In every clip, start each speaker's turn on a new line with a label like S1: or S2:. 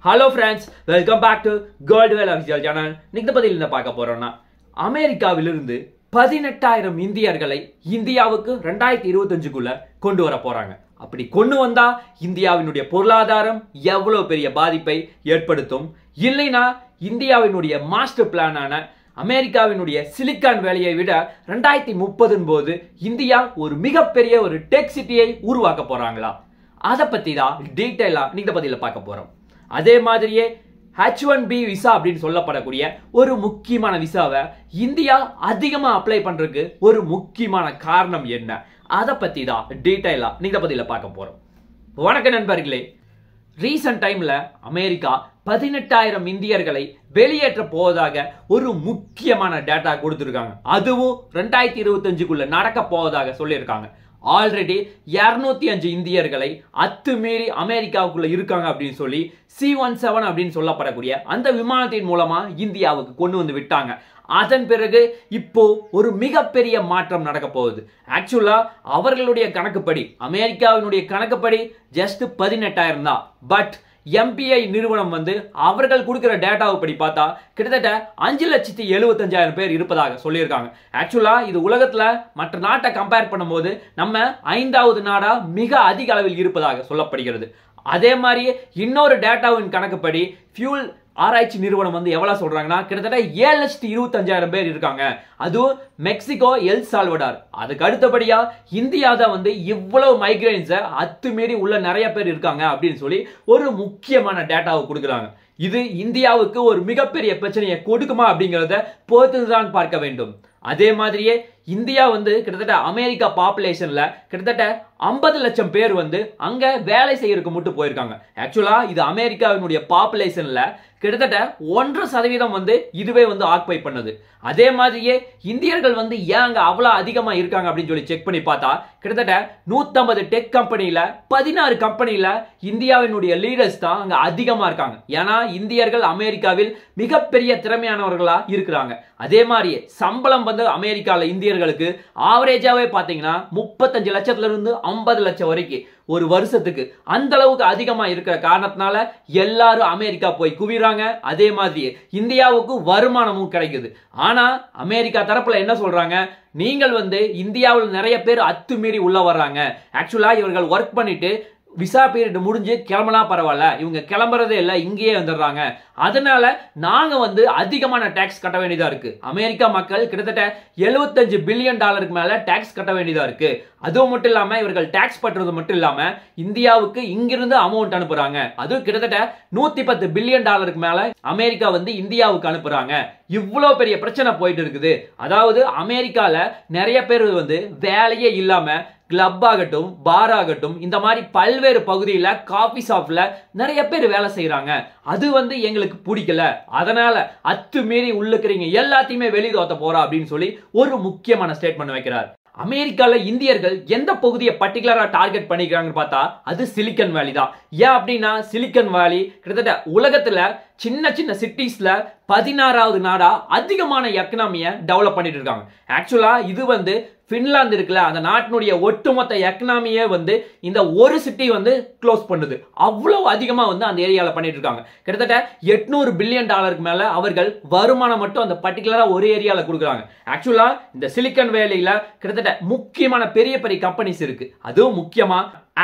S1: Hello friends, welcome back to Goldwell official channel. இன்னைக்கு பதில் என்ன பார்க்க போறோம்னா அமெரிக்காவிலிருந்து 18000 இந்தியர்களை இந்தியாவுக்கு 2025க்குள்ள கொண்டு வர போறாங்க. அப்படி கொண்டு வந்தா இந்தியாவினுடைய பொருளாதாரம் எவ்வளவு பெரிய பாதிப்பை ஏற்படுத்தும்? இல்லைனா இந்தியாவினுடைய மாஸ்டர் பிளானான அமெரிக்காவினுடைய சிலிக்கான் வேலியை விட 2030 போது இந்தியா ஒரு மிகப்பெரிய ஒரு டெக் சிட்டியை உருவாக்க போறாங்களா? அதை பத்தி தான் டீடைலா இன்னைக்கு பதில பார்க்க போறோம். அதே மாதிரியே H1B விசா அப்படின்னு சொல்லப்படக்கூடிய ஒரு முக்கியமான விசாவை இந்தியா அதிகமா அப்ளை பண்றதுக்கு ஒரு முக்கியமான காரணம் என்ன? அதை பத்தி தான் டீடைலா இன்னைக்கு பதில பார்க்க போறோம். வணக்கம் நண்பர்களே. ரீசன்ட் டைம்ல அமெரிக்கா 18000 இந்தியர்களை வெளியேற்ற போவதாக ஒரு முக்கியமான டேட்டா கொடுத்திருக்காங்க. அதுவும் 2025க்குள்ள நடக்க போவதாக சொல்லியிருக்காங்க. ஆல்ரெடி 205 இந்தியர்களை அத்துமீறி அமெரிக்காவுக்குள்ள இருக்காங்க அப்படின்னு சொல்லி C-17 அப்படின்னு சொல்லப்படக்கூடிய அந்த விமானத்தின் மூலமா இந்தியாவுக்கு கொண்டு வந்து விட்டாங்க. அதன் பிறகு இப்போ ஒரு மிகப்பெரிய மாற்றம் நடக்க போகுது. ஆக்சுவலா அவர்களுடைய கணக்குப்படி, அமெரிக்காவினுடைய கணக்குப்படி ஜஸ்ட் 18000 தான். பட் MPI நிறுவனம் அவர்கள் கொடுக்கிற டேட்டாவை படி பார்த்தா கிட்டத்தட்ட 5,75,000 பேர் இருப்பதாக சொல்லியிருக்காங்க. ஆக்சுவலா இது உலகத்துல மற்ற நாட்டை கம்பேர் பண்ணும்போது நம்ம 5வது நாடா மிக அதிக அளவில் இருப்பதாக சொல்லப்படுகிறது. அதே மாதிரி இன்னொரு டேட்டாவின் கணக்குப்படி ஃபியூல் ஆராய்ச்சி நிறுவனம் எவ்வளவு சொல்றாங்கன்னா கிட்டத்தட்ட 7,25,000 பேர் இருக்காங்க. அதுவும் மெக்சிகோ, எல் சால்வடார், அதுக்கு அடுத்தபடியா இந்தியா தான் இவ்வளவு மைக்ரேன்ஸ அத்துமீறி உள்ள நிறைய பேர் இருக்காங்க அப்படின்னு சொல்லி ஒரு முக்கியமான டேட்டாவை கொடுக்குறாங்க. இது இந்தியாவுக்கு ஒரு மிகப்பெரிய பிரச்சனையை கொடுக்குமா அப்படிங்கறத பொறுத்துதான் பார்க்க வேண்டும். அதே மாதிரியே இந்தியா கிட்டத்தட்ட அமெரிக்கா பாப்புலேஷன்ல கிட்டத்தட்ட 50 லட்சம் பேர் அங்க வேலை செய்யறதுக்கு மட்டும் போயிருக்காங்க. ஆக்சுவலா இது அமெரிக்காவினுடைய பாப்புலேஷன்ல கிட்டத்தட்ட 1% இதுவே ஆக்குபை பண்ணது. அதே மாதிரியே இந்தியர்கள் ஏன் அங்க அவ்வளவு அதிகமா இருக்காங்க அப்படின்னு சொல்லி செக் பண்ணி பார்த்தா கிட்டத்தட்ட 150 டெக் கம்பெனில 16 கம்பெனில இந்தியாவினுடைய லீடர்ஸ் தான் அங்க அதிகமா இருக்காங்க. ஏன்னா இந்தியர்கள் அமெரிக்காவில் மிகப்பெரிய திறமையானவர்களா இருக்கிறாங்க. அதே மாதிரி சம்பளம் அமெரிக்கால இந்தியர்களுக்கு ஆவரேஜாவே பாத்தீங்கன்னா 35 லட்சத்துல இருந்து 50 லட்சம் வரைக்கும் ஒரு வருஷத்துக்கு அந்த அளவுக்கு அதிகமா இருக்கிற காரணத்தினால எல்லாரும் அமெரிக்கா போய் குவிறாங்க. அதே மாதிரி இந்தியாவுக்கு வருமானமும் கிடைக்குது. ஆனா அமெரிக்கா தரப்புல என்ன சொல்றாங்க, நீங்கள் இந்தியாவில் நிறைய பேர் அத்துமீறி உள்ள வர்றாங்க. ஆக்சுவலா இவர்கள் ஒர்க் பண்ணிட்டு விசா பீரியட் முடிஞ்சு கிளம்பினா பரவாயில்ல, இவங்க கிளம்புறதே இல்ல, இங்கேயே வந்துடுறாங்க. அதனால நாங்க அதிகமான டாக்ஸ் கட்ட வேண்டியதா இருக்கு. அமெரிக்கா மக்கள் கிட்டத்தட்ட $75 பில்லியன் மேல டாக்ஸ் கட்ட வேண்டியதா இருக்கு. அதுவும் மட்டும் இல்லாம இவர்கள் டாக்ஸ் பண்றது மட்டும் இல்லாம இந்தியாவுக்கு இங்கிருந்து அமௌண்ட் அனுப்புறாங்க. அது கிட்டத்தட்ட $110 பில்லியன் மேல அமெரிக்கா இந்தியாவுக்கு அனுப்புறாங்க. இவ்வளவு பெரிய பிரச்சனை போயிட்டு இருக்குது. அதாவது அமெரிக்கால நிறைய பேர் வேலையே இல்லாம கிளப் ஆகட்டும், பார் ஆகட்டும், இந்த மாதிரி பல்வேறு பகுதியில காபி ஷாப்ல நிறைய பேர் வேலை செய்யறாங்க. அது எங்களுக்கு பிடிக்கல, அதனால அத்துமீறி உள்ளுக்குறீங்க எல்லாத்தையுமே வெளியே போறா அப்படின்னு சொல்லி ஒரு முக்கியமான ஸ்டேட்மெண்ட் வைக்கிறார். அமெரிக்கால இந்தியர்கள் எந்த பகுதியை பர்டிகுலரா டார்கெட் பண்ணிக்கிறாங்கன்னு பார்த்தா அது சிலிக்கன் வேலி தான். ஏன் அப்படின்னா சிலிக்கன் வேலி கிட்டத்தட்ட உலகத்துல சின்ன சின்ன சிட்டிஸ்ல 16வது நாடா அதிகமான எக்கனாமியை டெவலப் பண்ணிட்டு இருக்காங்க. ஆக்சுவலா இது பின்லாந்து இருக்குல்ல, அந்த நாட்டினுடைய ஒட்டுமொத்த எக்கனாமியே இந்த ஒரு சிட்டி க்ளோஸ் பண்ணுது. அவ்வளவு அதிகமா அந்த ஏரியால பண்ணிட்டு இருக்காங்க. கிட்டத்தட்ட $800 பில்லியன் மேல அவர்கள் வருமானம் மட்டும் அந்த பர்டிகுலரா ஒரு ஏரியால கொடுக்குறாங்க. ஆக்சுவலா இந்த சிலிக்கன் வேலியில கிட்டத்தட்ட முக்கியமான பெரிய பெரிய கம்பெனிஸ் இருக்கு. அதுவும் முக்கியமா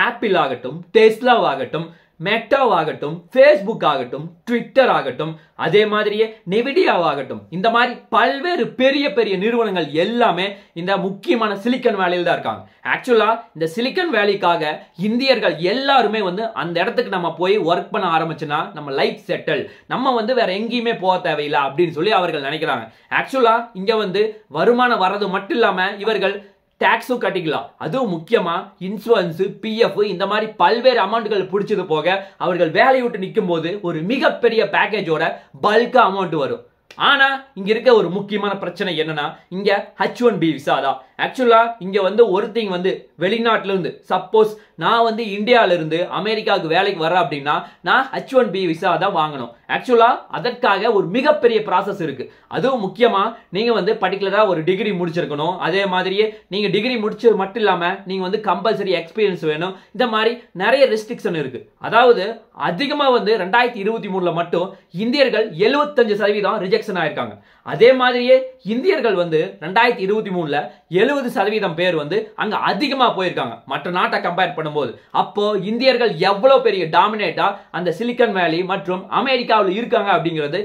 S1: ஆப்பிள் ஆகட்டும், டெஸ்லா ஆகட்டும், மெட்டா ஆகட்டும், Facebook ஆகட்டும், ட்விட்டர் ஆகட்டும், அதே மாதிரியே நெவிடியா ஆகட்டும், இந்த மாதிரி பல்வேறு பெரிய பெரிய நிறுவனங்கள் எல்லாமே இந்த முக்கியமான சிலிக்கன் வேலியில் தான் இருக்காங்க. ஆக்சுவலா இந்த சிலிக்கன் வேலிக்காக இந்தியர்கள் எல்லாருமே அந்த இடத்துக்கு நம்ம போய் ஒர்க் பண்ண ஆரம்பிச்சுன்னா நம்ம லைஃப் செட்டில், நம்ம வேற எங்கேயுமே போக தேவையில்லை அப்படின்னு சொல்லி அவர்கள் நினைக்கிறாங்க. ஆக்சுவலா இங்க வருமானம் வர்றது மட்டும் இல்லாம இவர்கள் டாக்ஸும் கட்டிக்கலாம். அதுவும் முக்கியமா இன்சூரன்ஸ், PF இந்த மாதிரி பல்வேறு அமௌண்ட்கள் பிடிச்சது போக அவர்கள் வேலையை விட்டு நிற்கும் போது ஒரு மிகப்பெரிய பேக்கேஜோட பல்கா அமௌண்ட் வரும். ஆனா இங்க இருக்க ஒரு முக்கியமான பிரச்சனை என்னன்னா இங்க H1B விசா தான். ஆக்சுவலா இங்க ஒருத்தங்க வெளிநாட்டுல இருந்து சப்போஸ் நான் வந்து இந்தியால இருந்து அமெரிக்காவுக்கு வேலைக்கு வரேன் அப்படின்னா நான் H1B விசா தான் வாங்கணும். ஆக்சுவலா அதற்காக ஒரு மிகப்பெரிய ப்ராசஸ் இருக்கு. அதுவும் முக்கியமா நீங்க வந்து பர்டிகுலரா ஒரு டிகிரி முடிச்சிருக்கணும். அதே மாதிரியே நீங்க டிகிரி முடிச்சது மட்டும் இல்லாம நீங்க வந்து கம்பல்சரி எக்ஸ்பீரியன்ஸ் வேணும். இந்த மாதிரி நிறைய ரெஸ்ட்ரிக்ஷன் இருக்கு. அதாவது அதிகமா வந்து 2023ல மட்டும் இந்தியர்கள் 75% ரிஜெக்ஷன் ஆயிருக்காங்க. அதே மாதிரியே இந்தியர்கள் வந்து 2023ல 70% பேர் வந்து அங்க அதிகமா போயிருக்காங்க மற்ற நாட்டை கம்பேர் பண்ணும்போது. அப்போ இந்தியர்கள் எவ்வளவு பெரிய டாமினேட்டா அந்த சிலிக்கன் வேலி மற்றும் அமெரிக்காவில் இருக்காங்க அப்படிங்கிறது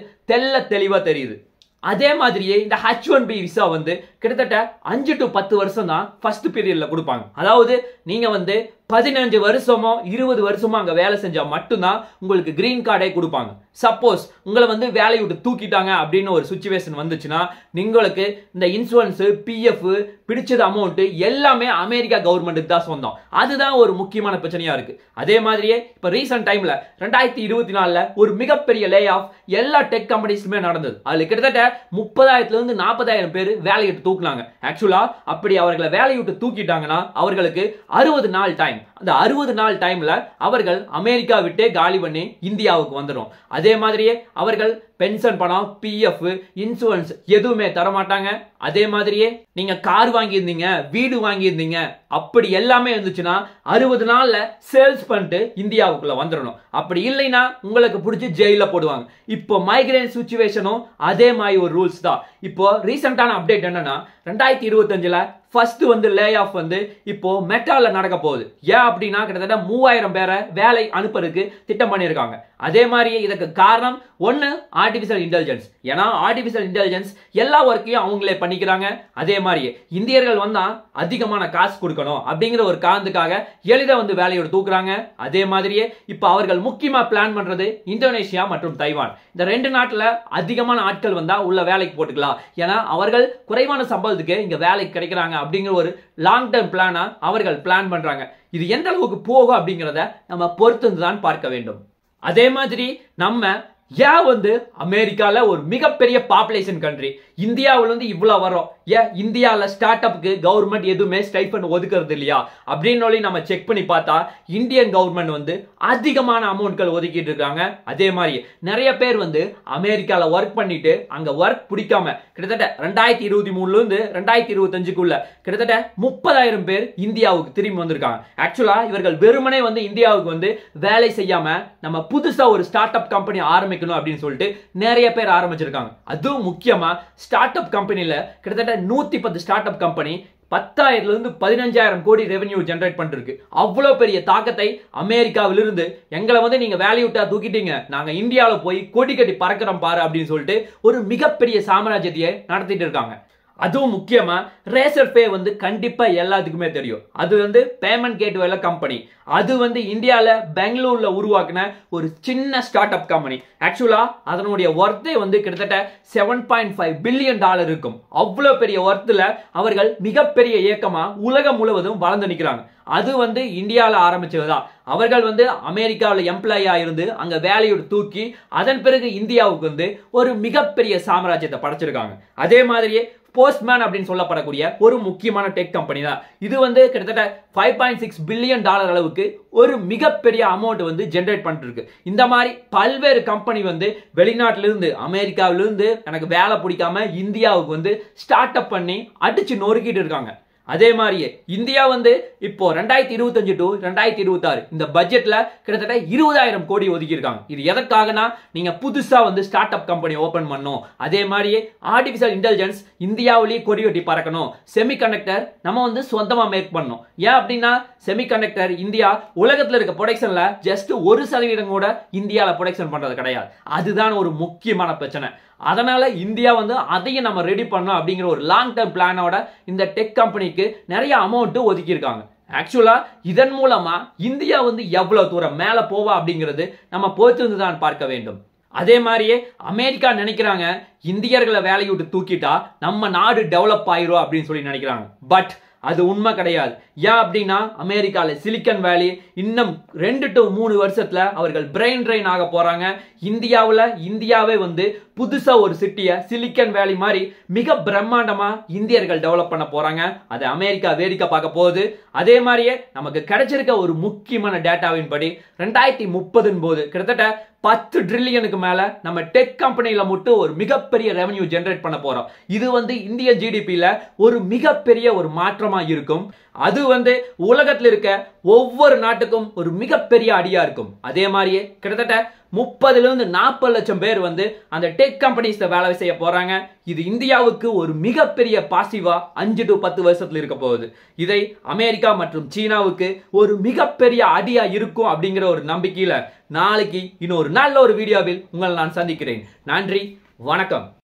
S1: தெளிவா தெரியுது. அதே மாதிரியே இந்த H1B விசா வந்து கிட்டத்தட்ட 5 to 10 வருஷம் தான் ஃபர்ஸ்ட் பீரியட்ல கொடுப்பாங்க. அதாவது நீங்க வந்து 15 வருஷமோ 20 வருஷமோ அங்க வேலை செஞ்சா மட்டும்தான் உங்களுக்கு கிரீன் கார்டே கொடுப்பாங்க. சப்போஸ் உங்களை வந்து வேலையை விட்டு தூக்கிட்டாங்க அப்படின்னு ஒரு சிச்சுவேஷன் வந்துச்சுன்னா உங்களுக்கு இந்த இன்சூரன்ஸ், பிஎஃப், பிடிச்சது அமௌண்ட் எல்லாமே அமெரிக்கா கவர்மெண்ட்டுக்கு தான் சொந்தம். அதுதான் ஒரு முக்கியமான பிரச்சனையா இருக்கு. அதே மாதிரியே இப்ப ரீசன்ட் டைம்ல 2024ல ஒரு மிகப்பெரிய லே ஆஃப் எல்லா டெக் கம்பெனிஸ்லுமே நடந்தது. அதுல கிட்டத்தட்ட 30,000 இருந்து 40,000 பேர் வேலையை விட்டு தூக்குனாங்க. ஆக்சுவலா அப்படி அவர்களை வேலையை விட்டு தூக்கிட்டாங்கன்னா அவர்களுக்கு 60 நாள் டைம். அந்த 60 நாள் டைம்ல அவர்கள் அமெரிக்கா விட்டே காலி பண்ணி இந்தியாவுக்கு வந்துடும். அதே மாதிரியே அவர்கள் பென்ஷன் பணம், பிஎஃப், இன்சூரன்ஸ் எதுவுமே தரமாட்டாங்க. அதே மாதிரியே நீங்க கார் வாங்கியிருந்தீங்க, வீடு வாங்கியிருந்தீங்க, அப்படி எல்லாமே இருந்துச்சுன்னா 60 நாள்ல சேல்ஸ் பண்ணிட்டு இந்தியாவுக்குள்ள வந்துடணும். அப்படி இல்லைன்னா உங்களுக்கு பிடிச்சி ஜெயில போடுவாங்க. இப்போ மைக்ரேன் சிச்சுவேஷனும் அதே மாதிரி ஒரு ரூல்ஸ் தான். இப்போ ரீசெண்டான அப்டேட் என்னன்னா 2025ல ஃபர்ஸ்ட் வந்து லே ஆஃப் வந்து இப்போ மெட்டால நடக்க போகுது. ஏன் அப்படின்னா கிட்டத்தட்ட 3000 பேரை வேலை அனுப்புறதுக்கு திட்டம் பண்ணியிருக்காங்க. அதே மாதிரியே இதுக்கு காரணம் ஒன்னு ஆர்டிபிஷியல் இன்டெலிஜென்ஸ். ஏன்னா ஆர்டிபிஷியல் இன்டெலிஜென்ஸ் எல்லா ஒர்க்கையும் அவங்களே பண்ணிக்கிறாங்க. அதே மாதிரியே இந்தியர்கள் வந்தா அதிகமான காசு கொடுக்கணும் அப்படிங்கிற ஒரு காரணத்துக்காக எளிதா வந்து வேலையோட தூக்குறாங்க. அதே மாதிரியே இப்ப அவர்கள் முக்கியமா பிளான் பண்றது இந்தோனேஷியா மற்றும் தைவான். இந்த 2 நாட்டுல அதிகமான ஆட்கள் வந்தா உள்ள வேலைக்கு போட்டுக்கலாம். ஏன்னா அவர்கள் குறைவான சம்பளத்துக்கு இங்க வேலைக்கு கிடைக்கிறாங்க அப்படிங்கிற ஒரு லாங் டர்ம் பிளானா அவர்கள் பிளான் பண்றாங்க. இது எந்த அளவுக்கு போகும் அப்படிங்கிறத நம்ம பொறுத்து தான் பார்க்க வேண்டும். அதே மாதிரி நம்ம ஏன் வந்து அமெரிக்கால ஒரு மிகப்பெரிய பாப்புலேஷன் கண்ட்ரி, இந்தியாவில இருந்து இவ்வளவு வரும், ஏன் இந்தியால ஸ்டார்ட் அப்க்கு கவர்மெண்ட் எதுவுமே ஸ்டைபண்ட் ஒதுக்குறது இல்லையா அப்படின்னு நம்ம செக் பண்ணி பார்த்தா இந்தியன் கவர்மெண்ட் வந்து அதிகமான அமௌண்ட்கள் ஒதுக்கிட்டு இருக்காங்க. அதே மாதிரி நிறைய பேர் வந்து அமெரிக்கால ஒர்க் பண்ணிட்டு அங்க ஒர்க் பிடிக்காம கிட்டத்தட்ட 2023ல இருந்து 2025க்குள்ள கிட்டத்தட்ட 30,000 பேர் இந்தியாவுக்கு திரும்பி வந்திருக்காங்க. ஆக்சுவலா இவர்கள் வெறுமனே வந்து இந்தியாவுக்கு வந்து வேலை செய்யாம நம்ம புதுசா ஒரு ஸ்டார்ட் அப் கம்பெனி ஆரம்பிக்கணும் அப்படின்னு சொல்லிட்டு நிறைய பேர் ஆரம்பிச்சிருக்காங்க. அதுவும் முக்கியமா ஸ்டார்ட் அப் கம்பெனில கிட்டத்தட்ட 110 ஸ்டார்ட் அப் கம்பெனி 10,000 இருந்து 15,000 கோடி ரெவென்யூ ஜெனரேட் பண்ணிருக்கு. அவ்வளவு பெரிய தாக்கத்தை அமெரிக்காவிலிருந்து எங்களை வந்து நீங்க வேலையை விட்டா தூக்கிட்டீங்க, நாங்க இந்தியாவில போய் கொடி கட்டி பறக்கிறோம் பாரு அப்படின்னு சொல்லிட்டு ஒரு மிகப்பெரிய சாம்ராஜ்யத்தையே நடத்திட்டு இருக்காங்க. அதுவும் முக்கியமா ரேசர் பே வந்து கண்டிப்பா எல்லாத்துக்குமே தெரியும். அது வந்து பேமெண்ட் கேட்வேல கம்பெனி. அது வந்து இந்தியால பெங்களூர்ல உருவாக்கின ஒரு சின்ன ஸ்டார்ட் அப் கம்பெனி. ஆக்சுவலா அதனுடைய ஒர்த்தே வந்து கிட்டத்தட்ட $7.5 பில்லியன் இருக்கும். அவ்வளவு பெரிய ஒர்த்துல அவர்கள் மிகப்பெரிய இயக்கமா உலகம் முழுவதும் வளர்ந்து நிற்கிறாங்க. அது வந்து இந்தியால ஆரம்பிச்சதுதான். அவர்கள் வந்து அமெரிக்காவில் எம்ப்ளாயா இருந்து அங்க வேலையோடு தூக்கி அதன் பிறகு இந்தியாவுக்கு வந்து ஒரு மிகப்பெரிய சாம்ராஜ்யத்தை படைச்சிருக்காங்க. அதே மாதிரியே போஸ்ட்மேன் அப்படின்னு சொல்லப்படக்கூடிய ஒரு முக்கியமான டெக் கம்பெனி தான். இது வந்து கிட்டத்தட்ட $5.6 பில்லியன் அளவுக்கு ஒரு மிகப்பெரிய அமௌண்ட் வந்து ஜெனரேட் பண்ணிட்டு இருக்கு. இந்த மாதிரி பல்வேறு கம்பெனி வந்து வெளிநாட்டிலிருந்து அமெரிக்காவிலிருந்து எனக்கு வேலை பிடிக்காம இந்தியாவுக்கு வந்து ஸ்டார்ட் அப் பண்ணி அடிச்சு நொறுக்கிட்டு இருக்காங்க. அதே மாதிரியே இந்தியா வந்து இப்போ 2025 to 2026 இந்த பட்ஜெட்ல கிட்டத்தட்ட 20,000 கோடி ஒதுக்கி இருக்காங்க. இது எதற்காகனா நீங்க புதுசா வந்து ஸ்டார்ட் அப் கம்பெனி ஓபன் பண்ணணும். அதே மாதிரியே ஆர்டிபிஷியல் இன்டெலிஜென்ஸ் இந்தியாவிலேயே கொடி கட்டி பறக்கணும். செமிகண்டக்டர் நம்ம வந்து சொந்தமா மேக் பண்ணணும். ஏன் அப்படின்னா செமிகண்டக்டர் இந்தியா உலகத்துல இருக்க ப்ரொடக்ஷன்ல ஜஸ்ட் 1% கூட இந்தியால ப்ரொடக்ஷன் பண்றது கிடையாது. அதுதான் ஒரு முக்கியமான பிரச்சனை. அதனால இந்தியா வந்து அதையும் நம்ம ரெடி பண்ணணும் அப்படிங்கிற ஒரு லாங் டர்ம் பிளானோட இந்த டெக் கம்பெனிக்கு நிறைய அமௌண்ட் ஒதுக்கி இருக்காங்க. ஆக்சுவலா இதன் மூலமா இந்தியா வந்து எவ்வளவு தூரம் மேல போவா அப்படிங்கிறது நம்ம பொறுத்து தான் பார்க்க வேண்டும். அதே மாதிரியே அமெரிக்கா நினைக்கிறாங்க இந்தியர்களை வேலையை விட்டு தூக்கிட்டா நம்ம நாடு டெவலப் ஆயிரும் அப்படின்னு சொல்லி நினைக்கிறாங்க. பட் அது உண்மை கிடையாது. ஏன் அப்படின்னா அமெரிக்கால சிலிக்கன் வேலி இன்னும் 2 to 3 வருஷத்துல அவர்கள் பிரெயின் ட்ரெயின் ஆக போறாங்க. இந்தியாவே வந்து புதுசா ஒரு சிட்டியை சிலிக்கன் வேலி மாதிரி மிக பிரம்மாண்டமா இந்தியர்கள் டெவலப் பண்ண போறாங்க. அது அமெரிக்கா வேடிக்கை பார்க்க போகுது. அதே மாதிரியே நமக்கு கிடைச்சிருக்க ஒரு முக்கியமான டேட்டாவின் படி 2030 போது கிட்டத்தட்ட 10 ட்ரில்லியனுக்கு மேல நம்ம டெக் கம்பெனில மட்டும் ஒரு மிகப்பெரிய ரெவென்யூ ஜெனரேட் பண்ண போறோம். இது இந்திய ஜிடிபில ஒரு மிகப்பெரிய ஒரு மாற்றமா இருக்கும். அது உலகத்தில் இருக்க ஒவ்வொரு நாட்டுக்கும் ஒரு மிகப்பெரிய அடியா இருக்கும். அதே மாதிரியே கிட்டத்தட்ட 30 ல இருந்து 40 லட்சம் பேர் அந்த டெக் கம்பெனிஸ்ல வேலை செய்ய போறாங்க. இது இந்தியாவுக்கு ஒரு மிகப்பெரிய பாசிவா 5 to 10 வருஷத்துல இருக்க போகுது. இதை அமெரிக்கா மற்றும் சீனாவுக்கு ஒரு மிகப்பெரிய அடியா இருக்கும் அப்படிங்கிற ஒரு நம்பிக்கையில நாளைக்கு இன்னொரு நல்ல ஒரு வீடியோவில் உங்களை நான் சந்திக்கிறேன். நன்றி, வணக்கம்.